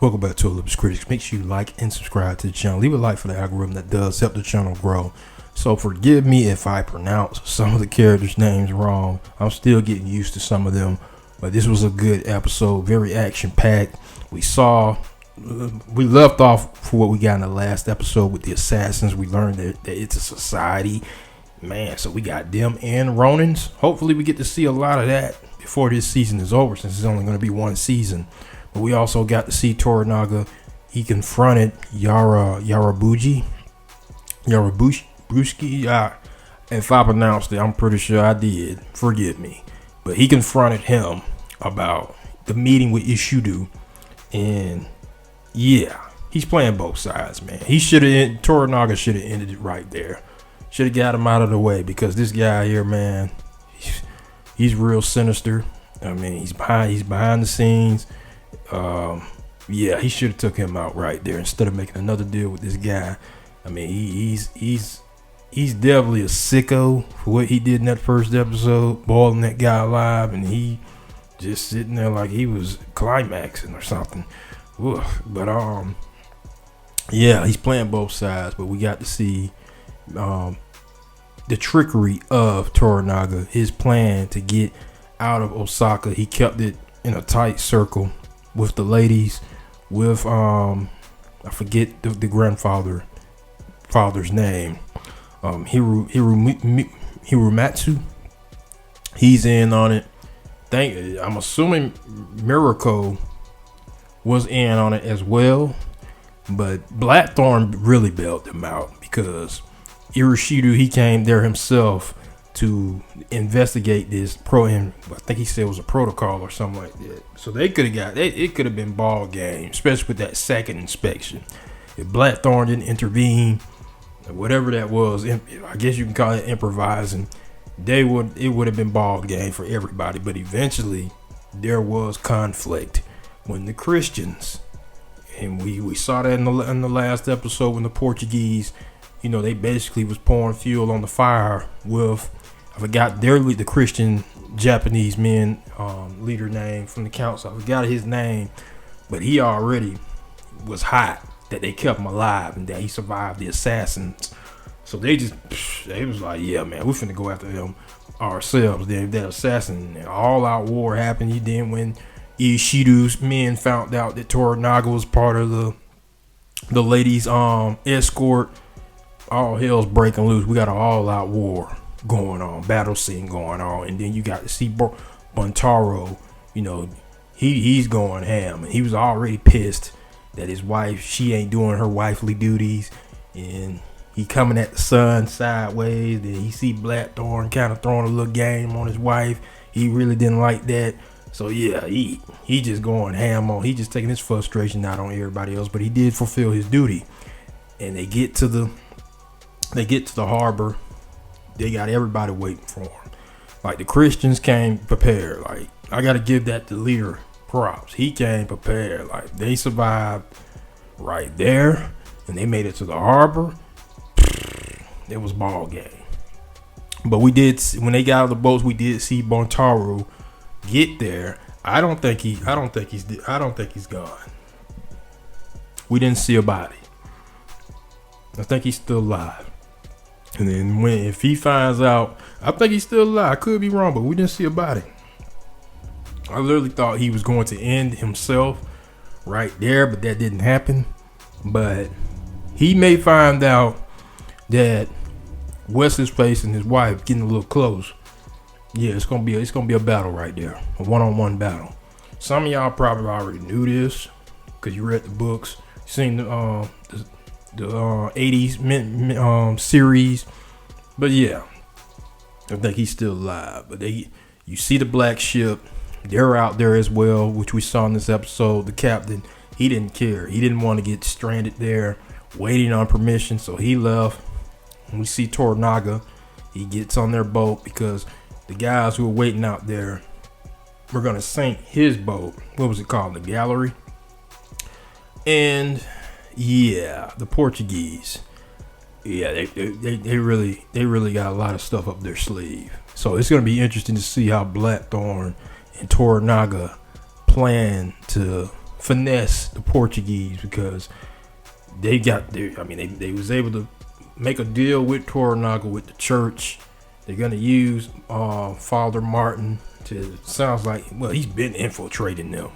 Welcome back to Olympus Critics. Make sure you like and subscribe to the channel. Leave a like for the algorithm that does help the channel grow. So forgive me if I pronounce some of the characters' names wrong. I'm still getting used to some of them. But this was a good episode, very action-packed. We left off for what we got in the last episode with the assassins. We learned that it's a society. Man, so we got them and Ronins. Hopefully we get to see a lot of that before this season is over, since it's only going to be one season. But we also got to see Toranaga. He confronted Yarabuski. If I pronounced it, I'm pretty sure I did. Forgive me. But he confronted him about the meeting with Ishido. And yeah, he's playing both sides, man. Toranaga should have ended it right there. Should have got him out of the way, because this guy here, man, he's real sinister. I mean, he's behind the scenes. Yeah, he should have took him out right there instead of making another deal with this guy. I mean, he's definitely a sicko for what he did in that first episode, boiling that guy alive, and he just sitting there like he was climaxing or something. Ugh. But yeah, he's playing both sides. But we got to see the trickery of Toranaga, his plan to get out of Osaka. He kept it in a tight circle with the ladies, with I forget the grandfather's name, Hirumatsu. He's in on it. I'm assuming Mirako was in on it as well, but Blackthorn really bailed him out, because Irishido, he came there himself to investigate this I think he said it was a protocol or something like that. So they could have it could have been ball game, especially with that second inspection. If Blackthorn didn't intervene, whatever that was, I guess you can call it improvising, it would have been ball game for everybody. But eventually there was conflict when the Christians, and we saw that in the last episode, when the Portuguese, they basically was pouring fuel on the fire with, I forgot the Christian Japanese men leader name from the council. I forgot his name, but he already was hot that they kept him alive and that he survived the assassins. So they was like, yeah, man, we finna go after them ourselves. Then that assassin, all out war happened. Then when Ishido's men found out that Toranaga was part of the ladies' escort, all hell's breaking loose. We got an all-out war going on, battle scene going on, and then you got to see Buntaro. He's going ham, and he was already pissed that his wife, she ain't doing her wifely duties, and he coming at the son sideways. Then he see Blackthorn kind of throwing a little game on his wife. He really didn't like that. So yeah, he just going ham on. He just taking his frustration out on everybody else, but he did fulfill his duty. And they get to the harbor. They got everybody waiting for him. Like, the Christians came prepared. Like, I got to give that to leader props. He came prepared. Like, they survived right there, and they made it to the harbor. It was ball game. But when they got out of the boats, we did see Buntaro get there. I don't think he's gone. We didn't see a body. I think he's still alive. And then if he finds out, I think he's still alive. I could be wrong, but we didn't see a body. I literally thought he was going to end himself right there, but that didn't happen. But he may find out that Wesley's place and his wife getting a little close. Yeah, it's gonna be a battle right there, a one-on-one battle. Some of y'all probably already knew this because you read the books, seen the 80s series. But yeah, I think he's still alive. But you see the black ship, they're out there as well, which we saw in this episode. The captain, he didn't care. He didn't want to get stranded there waiting on permission, so he left. And we see Toranaga, he gets on their boat because the guys who were waiting out there were going to sink his boat. What was it called? The Gallery. And yeah, the Portuguese, yeah, they really got a lot of stuff up their sleeve. So it's going to be interesting to see how Blackthorn and Toranaga plan to finesse the Portuguese because they got their. I mean, they was able to make a deal with Toranaga with the church. They're gonna use Father Martin to. Sounds like he's been infiltrating them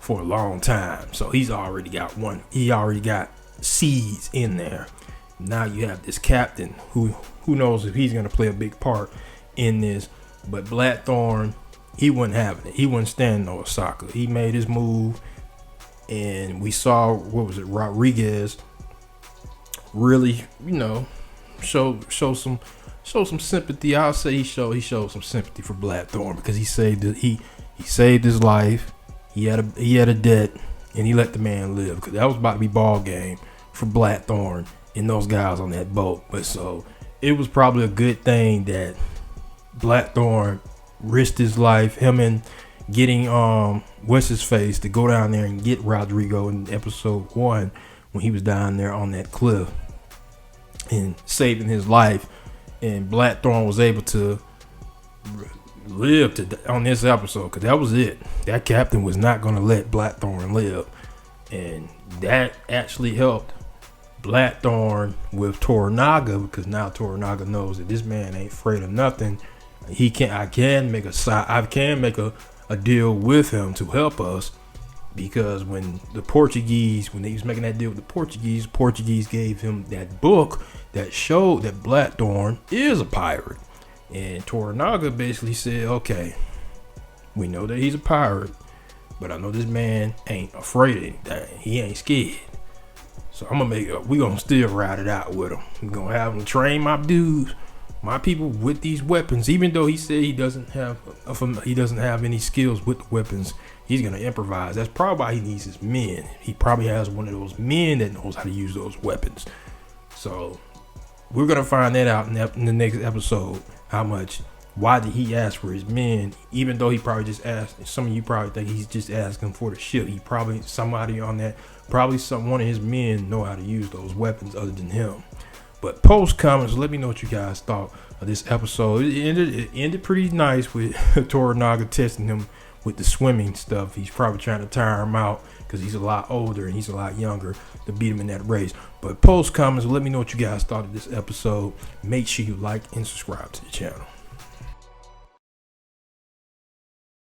for a long time, so he's already got one. He already got seeds in there. Now you have this captain who knows if he's gonna play a big part in this. But Blackthorn, he wasn't having it. He wasn't standing no Osaka. He made his move, and we saw Rodriguez really, show some sympathy. I'll say he showed some sympathy for Blackthorn because he saved his life. He had a debt, and he let the man live because that was about to be ball game for Blackthorn and those guys on that boat. But so it was probably a good thing that Blackthorn risked his life, him and getting what's his face to go down there and get Rodrigo in episode 1 when he was down there on that cliff and saving his life, and Blackthorn was able to live on this episode because that was it. That captain was not going to let Blackthorn live, and that actually helped Blackthorn with Toranaga because now Toranaga knows that this man ain't afraid of nothing. I can make a deal with him to help us because when they was making that deal with the Portuguese gave him that book that showed that Blackthorn is a pirate, and Toranaga basically said, okay, we know that he's a pirate, but I know this man ain't afraid of anything. He ain't scared. So we gonna still ride it out with him. We gonna have him train my dudes, my people with these weapons. Even though he said he doesn't have any skills with the weapons, he's gonna improvise. That's probably why he needs his men. He probably has one of those men that knows how to use those weapons. So we're gonna find that out in the next episode. Why did he ask for his men? Even though he probably just asked. Some of you probably think he's just asking for the ship. He probably one of his men know how to use those weapons other than him. But post comments, let me know what you guys thought of this episode. It ended pretty nice with Toranaga testing him with the swimming stuff. He's probably trying to tire him out because he's a lot older and he's a lot younger to beat him in that race. But post comments, let me know what you guys thought of this episode. Make sure you like and subscribe to the channel.